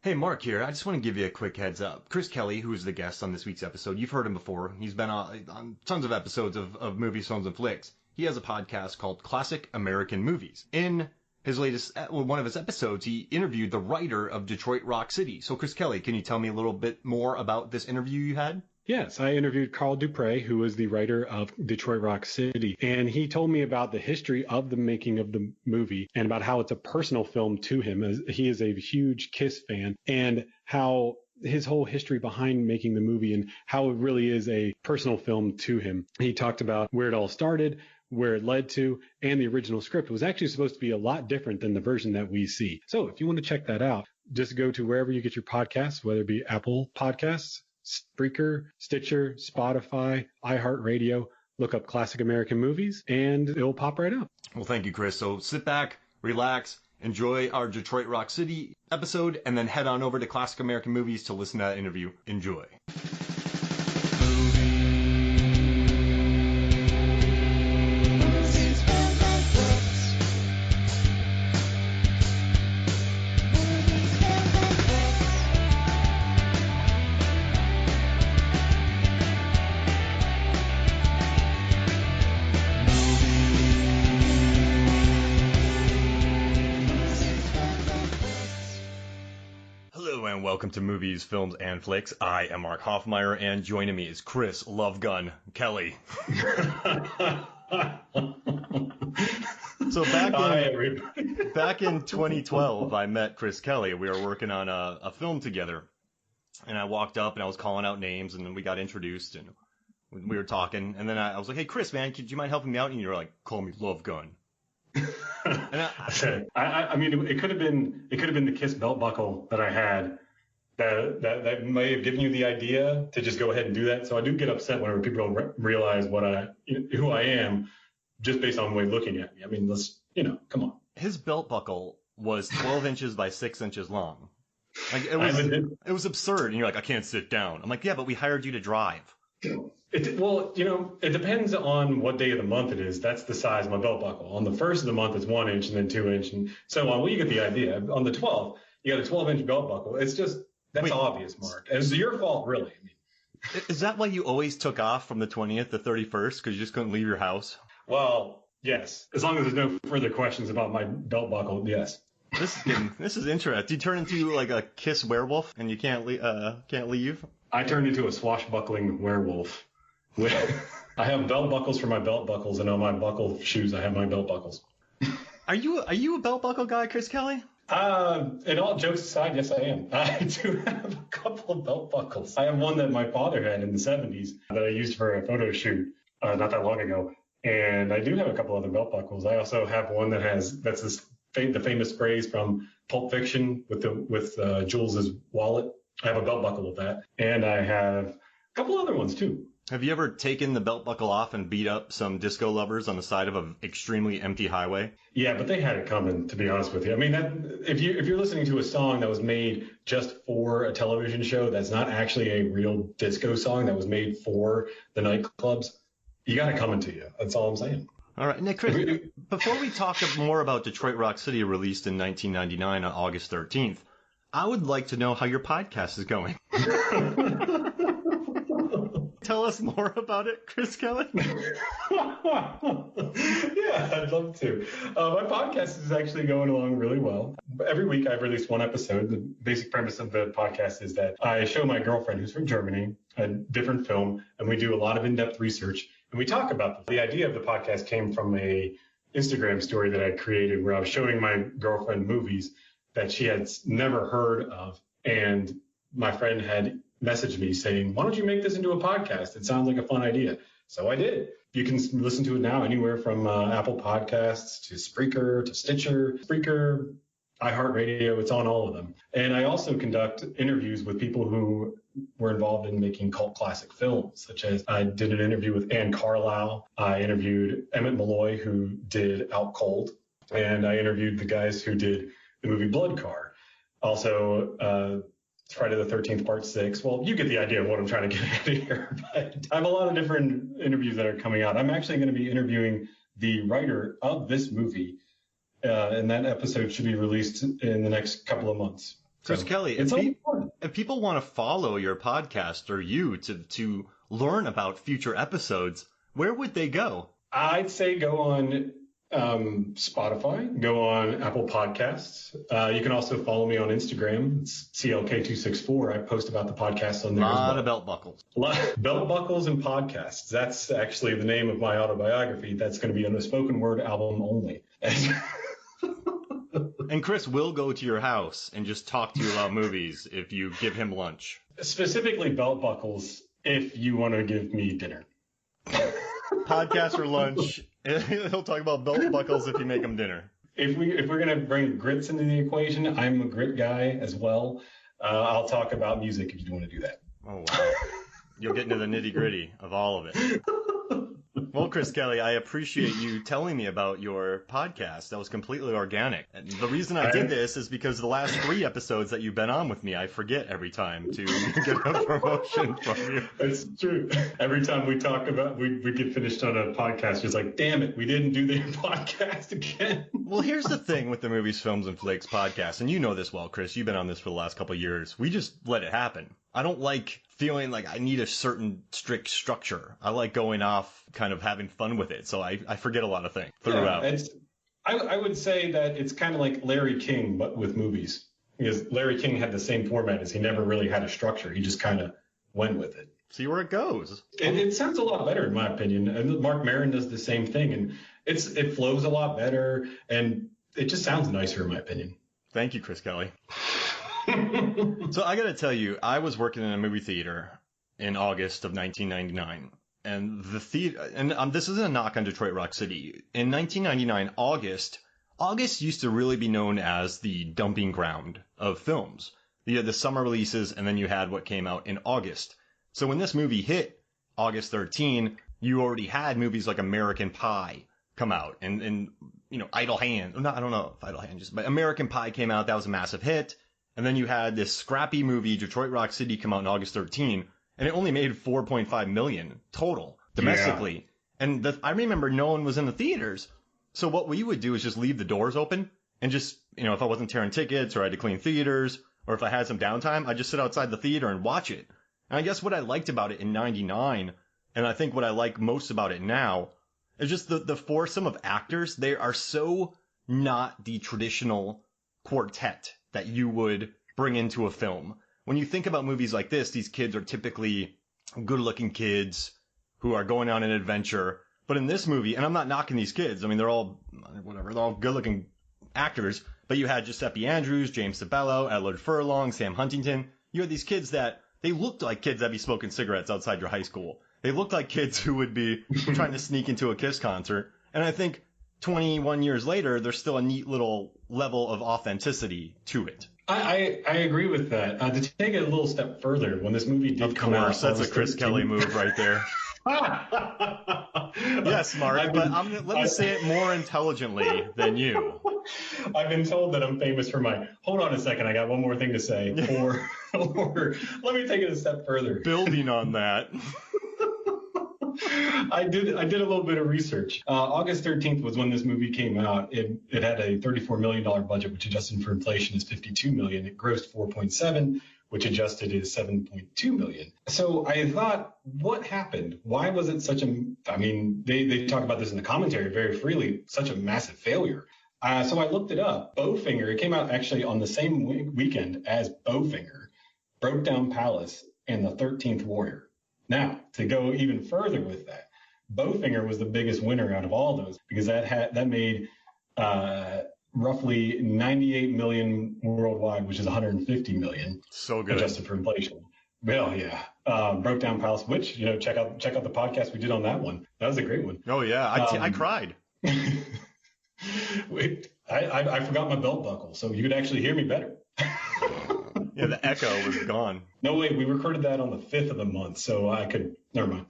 Hey, Mark here. I just want to give you a quick heads up. Chris Kelly, who is the guest on this week's episode, you've heard him before. He's been on tons of episodes of movies, films, and flicks. He has a podcast called Classic American Movies. In his latest, one of his episodes, he interviewed the writer of Detroit Rock City. So, Chris Kelly, can you tell me a little bit more about this interview you had? Yes, I interviewed Carl Dupre, who is the writer of Detroit Rock City, and he told me about the history of the making of the movie and about how it's a personal film to him, as he is a huge Kiss fan, and how his whole history behind making the movie and how it really is a personal film to him. He talked about where it all started, where it led to, and the original script was actually supposed to be a lot different than the version that we see. So if you want to check that out, just go to wherever you get your podcasts, whether it be Apple Podcasts, Spreaker, Stitcher, Spotify, iHeartRadio. Look up Classic American Movies, and it'll pop right up. Well, thank you, Chris. So sit back, relax, enjoy our Detroit Rock City episode, and then head on over to Classic American Movies to listen to that interview. Enjoy. Welcome to Movies, Films, and Flicks. I am Mark Hoffmeyer, and joining me is Chris Lovegun Kelly. So back in 2012, I met Chris Kelly. We were working on a film together, and I walked up and I was calling out names, and then we got introduced, and we were talking, and then I was like, "Hey, Chris, man, could you mind helping me out?" And you were like, "Call me Lovegun." I mean, it could have been the Kiss belt buckle that I had. That may have given you the idea to just go ahead and do that. So I do get upset whenever people don't realize who I am just based on the way looking at me. I mean, come on. His belt buckle was 12 inches by 6 inches long. Like it was absurd. And you're like, "I can't sit down." I'm like, "Yeah, but we hired you to drive." It depends on what day of the month it is. That's the size of my belt buckle. On the first of the month, it's 1 inch and then 2 inch and so on. Well, you get the idea. On the 12th, you got a 12-inch belt buckle. It's just, that's obvious, Mark. It's your fault, really. I mean, is that why you always took off from the 20th to 31st? Because you just couldn't leave your house? Well, yes. As long as there's no further questions about my belt buckle, yes. This is interesting. Do you turn into like a Kiss werewolf and you can't leave? I turned into a swashbuckling werewolf. I have belt buckles for my belt buckles, and on my buckle shoes, I have my belt buckles. Are you a belt buckle guy, Chris Kelly? And all jokes aside, yes, I am. I do have a couple of belt buckles. I have one that my father had in the 70s that I used for a photo shoot not that long ago. And I do have a couple other belt buckles. I also have one that's the famous phrase from Pulp Fiction with Jules's wallet. I have a belt buckle of that. And I have a couple other ones too. Have you ever taken the belt buckle off and beat up some disco lovers on the side of an extremely empty highway? Yeah, but they had it coming, to be honest with you. I mean, if you're listening to a song that was made just for a television show, that's not actually a real disco song that was made for the nightclubs, you got it coming to you. That's all I'm saying. All right, Nick, Chris, before we talk more about Detroit Rock City, released in 1999 on August 13th, I would like to know how your podcast is going. Tell us more about it, Chris Kelly. Yeah, I'd love to. My podcast is actually going along really well. Every week I've released one episode. The basic premise of the podcast is that I show my girlfriend, who's from Germany, a different film, and we do a lot of in-depth research, and we talk about them. The idea of the podcast came from a Instagram story that I created where I was showing my girlfriend movies that she had never heard of, and my friend had messaged me saying, "Why don't you make this into a podcast? It sounds like a fun idea." So I did. You can listen to it now anywhere from Apple Podcasts to Spreaker to Stitcher, iHeartRadio. It's on all of them. And I also conduct interviews with people who were involved in making cult classic films, such as I did an interview with Anne Carlisle. I interviewed Emmett Malloy, who did Out Cold. And I interviewed the guys who did the movie Blood Car. Also, Friday the 13th, Part 6. Well, you get the idea of what I'm trying to get at here. But I have a lot of different interviews that are coming out. I'm actually going to be interviewing the writer of this movie, and that episode should be released in the next couple of months. Chris So Kelly, it's all fun. if people want to follow your podcast or you to learn about future episodes, where would they go? I'd say go on Spotify, go on Apple Podcasts. You can also follow me on Instagram. It's CLK264. I post about the podcast on there as well. A lot of belt buckles. Belt buckles and podcasts. That's actually the name of my autobiography. That's going to be on a spoken word album only. And Chris will go to your house and just talk to you about movies if you give him lunch. Specifically belt buckles if you want to give me dinner. Podcast or lunch. He'll talk about belt buckles if you make him dinner. If we're gonna bring grits into the equation, I'm a grit guy as well. I'll talk about music if you want to do that. Oh wow, you'll get into the nitty gritty of all of it. Well, Chris Kelly, I appreciate you telling me about your podcast. That was completely organic. And the reason I did this is because the last 3 episodes that you've been on with me, I forget every time to get a promotion from you. That's true. Every time we talk about, we get finished on a podcast, it's like, damn it, we didn't do the podcast again. Well, here's the thing with the Movies, Films, and Flakes podcast, and you know this well, Chris. You've been on this for the last couple of years. We just let it happen. I don't like feeling like I need a certain strict structure. I like going off, kind of having fun with it. So I forget a lot of things throughout. Yeah, I would say that it's kind of like Larry King, but with movies. Because Larry King had the same format as he never really had a structure. He just kind of went with it. See where it goes. It sounds a lot better, in my opinion. And Mark Maron does the same thing. And it flows a lot better. And it just sounds nicer, in my opinion. Thank you, Chris Kelly. So I got to tell you, I was working in a movie theater in August of 1999. And the theater, and this isn't a knock on Detroit Rock City. In 1999, August used to really be known as the dumping ground of films. You had the summer releases, and then you had what came out in August. So when this movie hit August 13, you already had movies like American Pie come out, and you know, Idle Hands. I don't know if Idle Hands, but American Pie came out. That was a massive hit. And then you had this scrappy movie, Detroit Rock City, come out in August 13, and it only made $4.5 million total domestically. Yeah. And I remember no one was in the theaters. So what we would do is just leave the doors open and just, you know, if I wasn't tearing tickets or I had to clean theaters or if I had some downtime, I'd just sit outside the theater and watch it. And I guess what I liked about it in 99, and I think what I like most about it now, is just the foursome of actors. They are so not the traditional quartet that you would bring into a film. When you think about movies like this, these kids are typically good-looking kids who are going on an adventure. But in this movie, and I'm not knocking these kids, I mean, they're all good-looking actors, but you had Giuseppe Andrews, James Sabello, Edward Furlong, Sam Huntington. You had these kids that, they looked like kids that'd be smoking cigarettes outside your high school. They looked like kids who would be trying to sneak into a Kiss concert. And I think 21 years later, there's still a neat little level of authenticity to it. I agree with that. To take it a little step further, when this movie did come out, that's a Chris Kelly move right there. Yes, Mark, but let me say it more intelligently than you. I've been told that I'm famous for my, hold on a second, I got one more thing to say, or let me take it a step further. Building on that. I did a little bit of research. August 13th was when this movie came out. It had a $34 million budget, which adjusted for inflation is $52 million. It grossed 4.7, which adjusted is 7.2 million. So I thought, what happened? Why was it such a, I mean, they talk about this in the commentary very freely, such a massive failure. So I looked it up. Bowfinger, it came out actually on the same weekend as Bowfinger, Broke Down Palace, and The 13th Warrior. Now, to go even further with that, Bowfinger was the biggest winner out of all those because that made roughly 98 million worldwide, which is 150 million. So good. Adjusted for inflation. Well, yeah. Broke Down Palace, which, you know, check out the podcast we did on that one. That was a great one. Oh, yeah. I cried. Wait, I forgot my belt buckle, so you could actually hear me better. Yeah, the echo was gone. No, wait, we recorded that on the 5th of the month, so I could, never mind.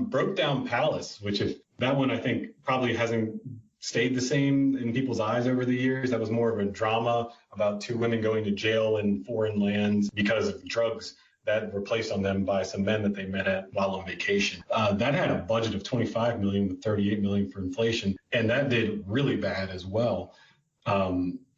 Broke Down Palace, which if that one I think probably hasn't stayed the same in people's eyes over the years. That was more of a drama about 2 women going to jail in foreign lands because of drugs that were placed on them by some men that they met at while on vacation. That had a budget of 25 million with 38 million for inflation, and that did really bad as well.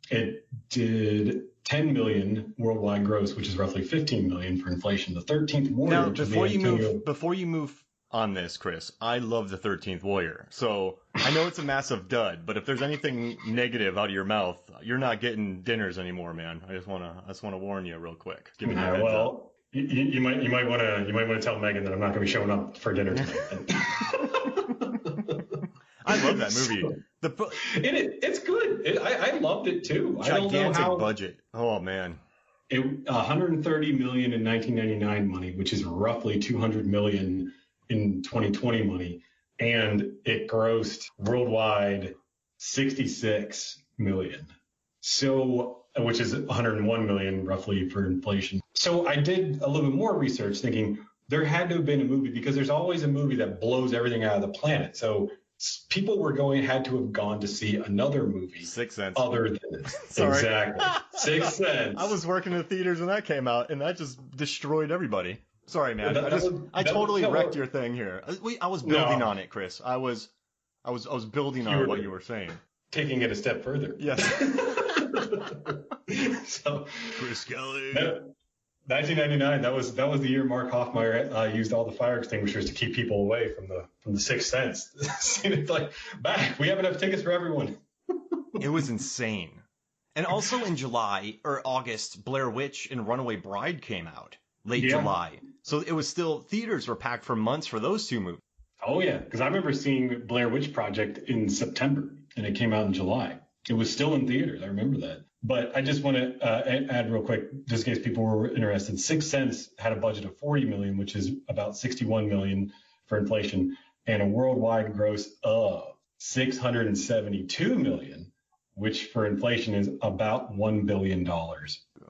It did 10 million worldwide gross, which is roughly 15 million for inflation. The 13th Warrior. Now, before you move on this, Chris, I love the 13th Warrior. So I know it's a massive dud, but if there's anything negative out of your mouth, you're not getting dinners anymore, man. I just wanna warn you real quick. Giving you a heads up. You might want to tell Megan that I'm not going to be showing up for dinner tonight. I love that movie. It's good. I loved it too. Gigantic budget. Oh man. 130 million in 1999 money, which is roughly 200 million in 2020 money, and it grossed worldwide 66 million. So, which is 101 million roughly for inflation. So I did a little bit more research thinking there had to have been a movie, because there's always a movie that blows everything out of the planet. So people had to have gone to see another movie. Sixth Sense. Other than this. Exactly. Sixth Sense. I was working in the theaters when that came out, and that just destroyed everybody. Sorry, man. I totally wrecked your thing here. I was building on it, Chris. I was building on what you were saying. Taking it a step further. Yes. So, Chris Kelly. 1999. That was the year Mark Hoffmeyer used all the fire extinguishers to keep people away from the Sixth Sense. It's like, back. We have enough tickets for everyone. It was insane. And also in July or August, Blair Witch and Runaway Bride came out. Late July. So it was still, theaters were packed for months for those two movies. Oh yeah, because I remember seeing Blair Witch Project in September, and it came out in July. It was still in theaters. I remember that. But I just want to add real quick, just in case people were interested. Sixth Sense had a budget of 40 million, which is about 61 million for inflation, and a worldwide gross of 672 million, which for inflation is about $1 billion. Oh,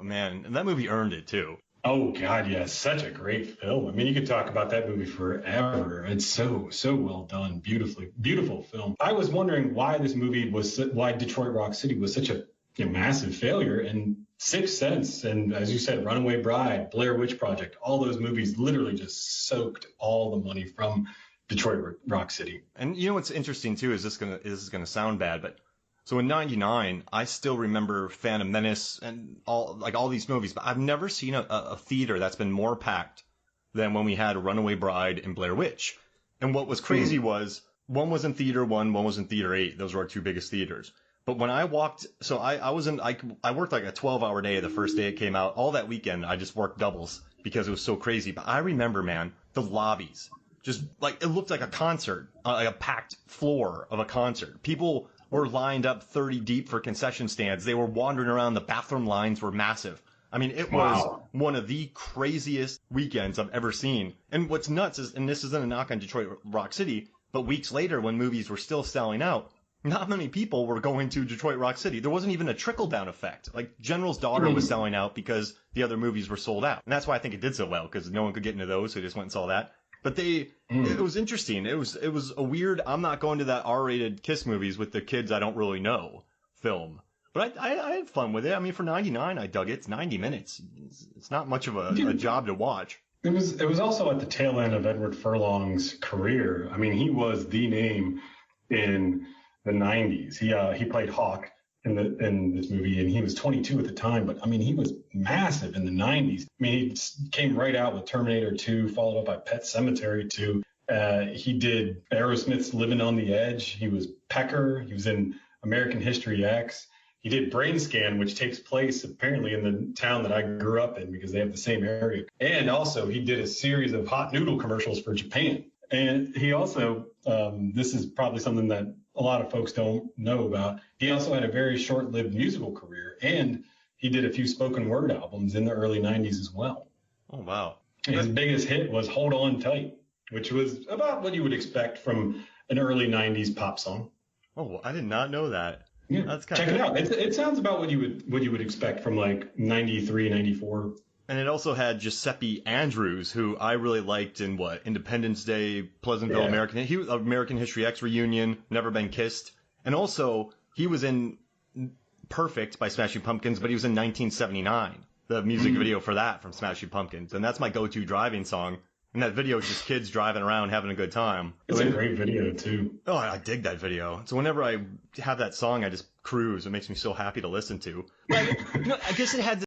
man, and that movie earned it too. Oh God, yes, such a great film. I mean, you could talk about that movie forever. It's so well done, beautiful film. I was wondering why Detroit Rock City was such a massive failure, and Sixth Sense, and as you said, Runaway Bride, Blair Witch Project, all those movies literally just soaked all the money from Detroit Rock City. And you know what's interesting too is this is gonna sound bad, but so in '99, I still remember Phantom Menace and all these movies, but I've never seen a theater that's been more packed than when we had Runaway Bride and Blair Witch. And what was crazy was one was in theater 1, one was in theater 8. Those were our two biggest theaters. But when I walked, so I worked like a 12-hour day the first day it came out. All that weekend, I just worked doubles because it was so crazy. But I remember, man, the lobbies, just like, it looked like a concert, like a packed floor of a concert. People were lined up 30 deep for concession stands. They were wandering around. The bathroom lines were massive. I mean, it was one of the craziest weekends I've ever seen. And what's nuts is, and this isn't a knock on Detroit Rock City, but weeks later when movies were still selling out, not many people were going to Detroit Rock City. There wasn't even a trickle-down effect. Like, General's Daughter was selling out because the other movies were sold out. And that's why I think it did so well, because no one could get into those, so they just went and saw that. But it was interesting. It was a weird, I'm not going to that R-rated Kiss movies with the kids I don't really know film. But I had fun with it. I mean, for 99, I dug it. It's 90 minutes. It's not much of a job to watch. It was also at the tail end of Edward Furlong's career. I mean, he was the name in the 90s. He played Hawk in this movie, and he was 22 at the time. But I mean, he was massive in the 90s. I mean, he came right out with Terminator 2, followed up by Pet Sematary 2. He did Aerosmith's Living on the Edge. He was Pecker. He was in American History X. He did Brain Scan, which takes place apparently in the town that I grew up in because they have the same area. And also, he did a series of hot noodle commercials for Japan. And he also, this is probably something that a lot of folks don't know about, he also had a very short-lived musical career, and he did a few spoken word albums in the early 90s as well. Oh, wow. And his biggest hit was Hold On Tight, which was about what you would expect from an early 90s pop song. Oh, I did not know that. Yeah, that's check it out. It sounds about what you would expect from like 93, 94. And it also had Giuseppe Andrews, who I really liked in Independence Day, Pleasantville, He was American History X Reunion, Never Been Kissed, and also he was in Perfect by Smashing Pumpkins, but he was in 1979, the music video for that from Smashing Pumpkins, and that's my go-to driving song. And that video is just kids driving around having a good time. It's a great video, too. Oh, I dig that video. So whenever I have that song, I just Cruise. It makes me so happy to listen to. But I guess it had